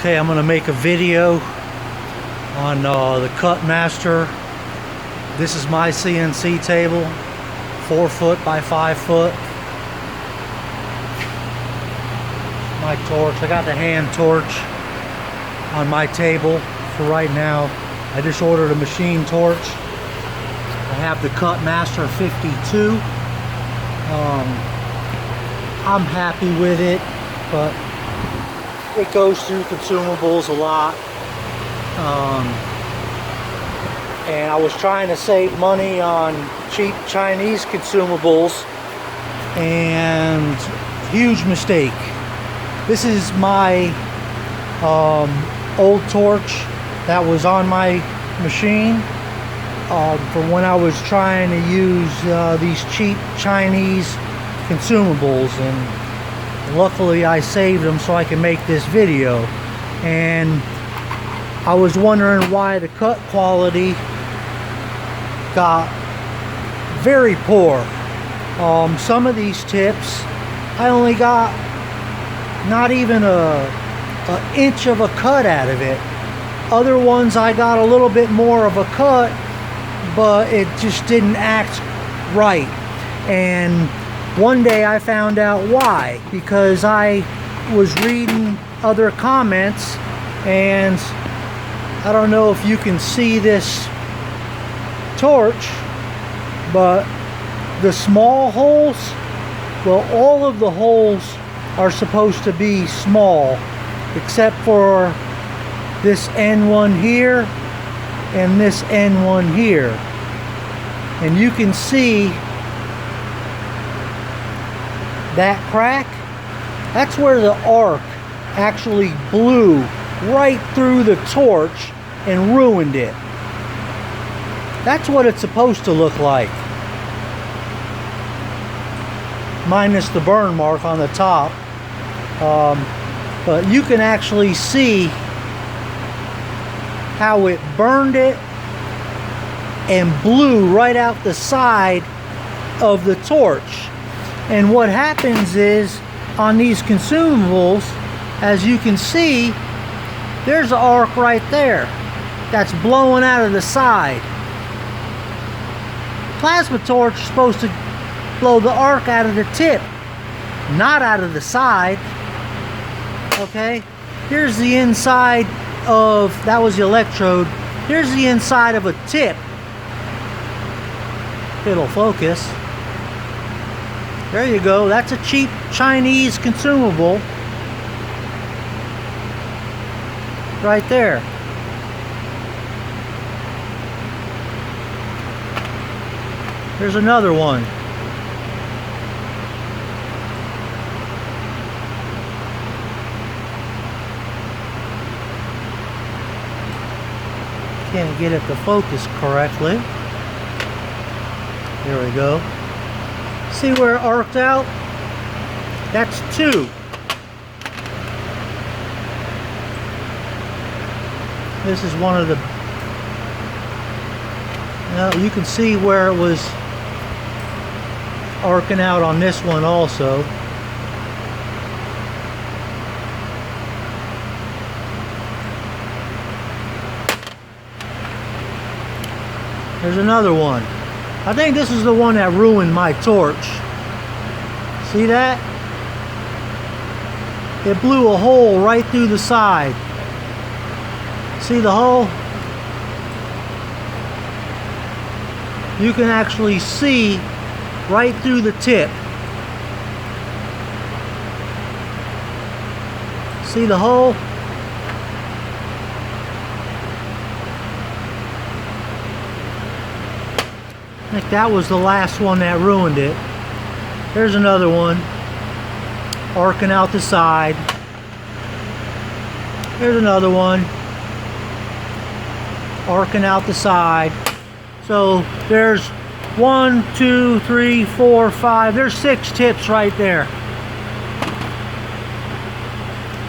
Okay, I'm gonna make a video on the Cut Master. This is my CNC table, 4 foot by 5 foot. My torch, I got the hand torch on my table for right now. I just ordered a machine torch. I have the Cut Master 52. I'm happy with it, but it goes through consumables a lot. And I was trying to save money on cheap Chinese consumables, and huge mistake. This is my old torch that was on my machine for when I was trying to use these cheap Chinese consumables, and luckily I saved them so I can make this video. And I was wondering why the cut quality got very poor. Some of these tips I only got not even an inch of a cut out of it. Other ones I got a little bit more of a cut, but it just didn't act right. And one day I found out why, because I was reading other comments, and I don't know if you can see this torch, but the small holes, well, all of the holes are supposed to be small except for this end one here and this end one here. And you can see that crack. That's where the arc actually blew right through the torch and ruined it. That's what it's supposed to look like, minus the burn mark on the top. But you can actually see how it burned it and blew right out the side of the torch. And what happens is, on these consumables, as you can see, there's an arc right there that's blowing out of the side. Plasma torch is supposed to blow the arc out of the tip, not out of the side. Okay, here's the inside of, that was the electrode. Here's the inside of a tip. It'll focus. There you go. That's a cheap Chinese consumable right there. There's another one. Can't get it to focus correctly. There we go. See where it arced out? That's 2. This is one of the... Now you can see where it was arcing out on this one also. There's another one. I think this is the one that ruined my torch. See that? It blew a hole right through the side. See the hole? You can actually see right through the tip. See the hole? I think that was the last one that ruined it. There's another one arcing out the side. There's another one arcing out the side. So there's 1, 2, 3, 4, 5. There's 6 tips right there.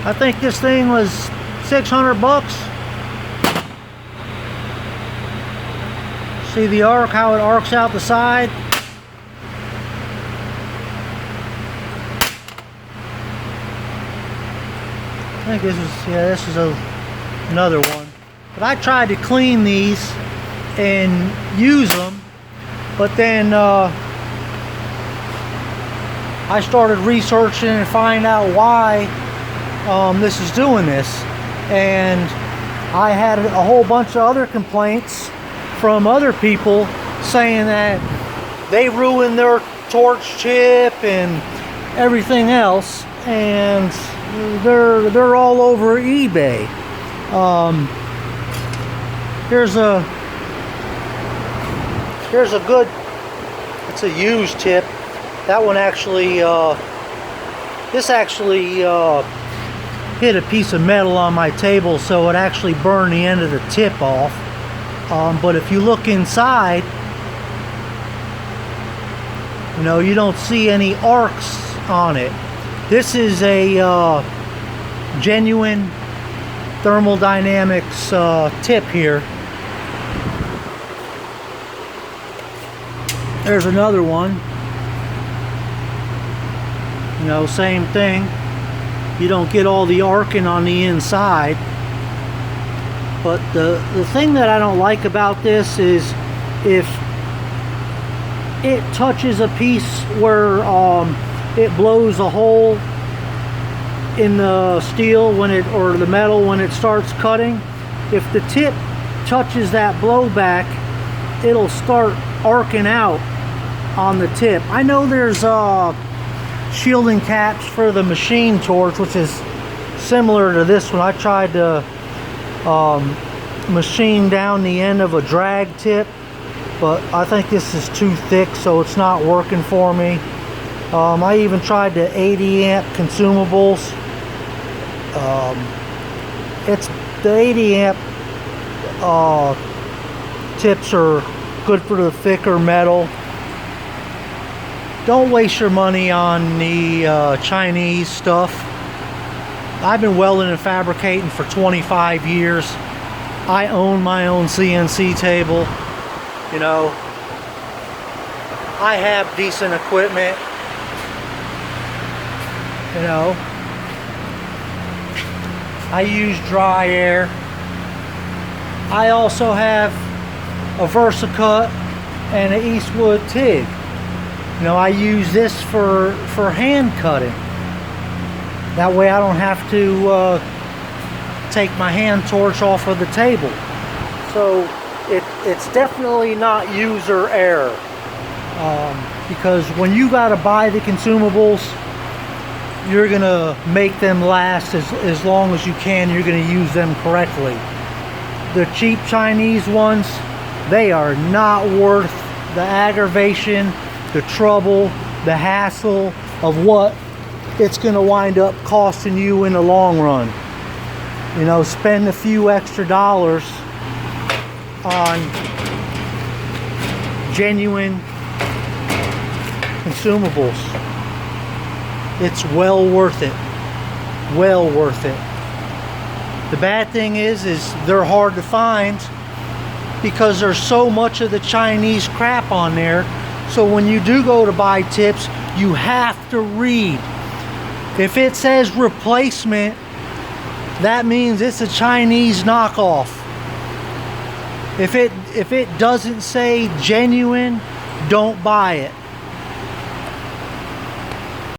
I think this thing was $600. See the arc, how it arcs out the side? think this is, yeah, this is another one. But I tried to clean these and use them, but then I started researching and find out why this is doing this. And I had a whole bunch of other complaints from other people saying that they ruined their torch tip and everything else, and they're all over eBay. Here's a good, it's a used tip. That one actually, this actually hit a piece of metal on my table, so it actually burned the end of the tip off. But if you look inside, you know, you don't see any arcs on it. This is a genuine thermodynamics tip here. There's another one. You know, same thing. You don't get all the arcing on the inside. But the thing that I don't like about this is if it touches a piece where it blows a hole in the steel when it, or the metal when it starts cutting, if the tip touches that blowback, it'll start arcing out on the tip. I know there's shielding caps for the machine torch, which is similar to this one. I tried to machine down the end of a drag tip, but I think this is too thick, so it's not working for me. I even tried the 80 amp consumables. It's the 80 amp tips are good for the thicker metal. Don't waste your money on the Chinese stuff. I've been welding and fabricating for 25 years. I own my own CNC table. You know, I have decent equipment. You know, I use dry air. I also have a VersaCut and an Eastwood TIG. You know, I use this for hand cutting. That way I don't have to take my hand torch off of the table. So it's definitely not user error. Because when you gotta buy the consumables, you're gonna make them last as long as you can. You're gonna use them correctly. The cheap Chinese ones, they are not worth the aggravation, the trouble, the hassle of what it's going to wind up costing you in the long run. You know, spend a few extra dollars on genuine consumables. It's well worth it. Well worth it. The bad thing is they're hard to find because there's so much of the Chinese crap on there. So when you do go to buy tips, you have to read. If it says replacement, that means it's a Chinese knockoff. If it doesn't say genuine, don't buy it.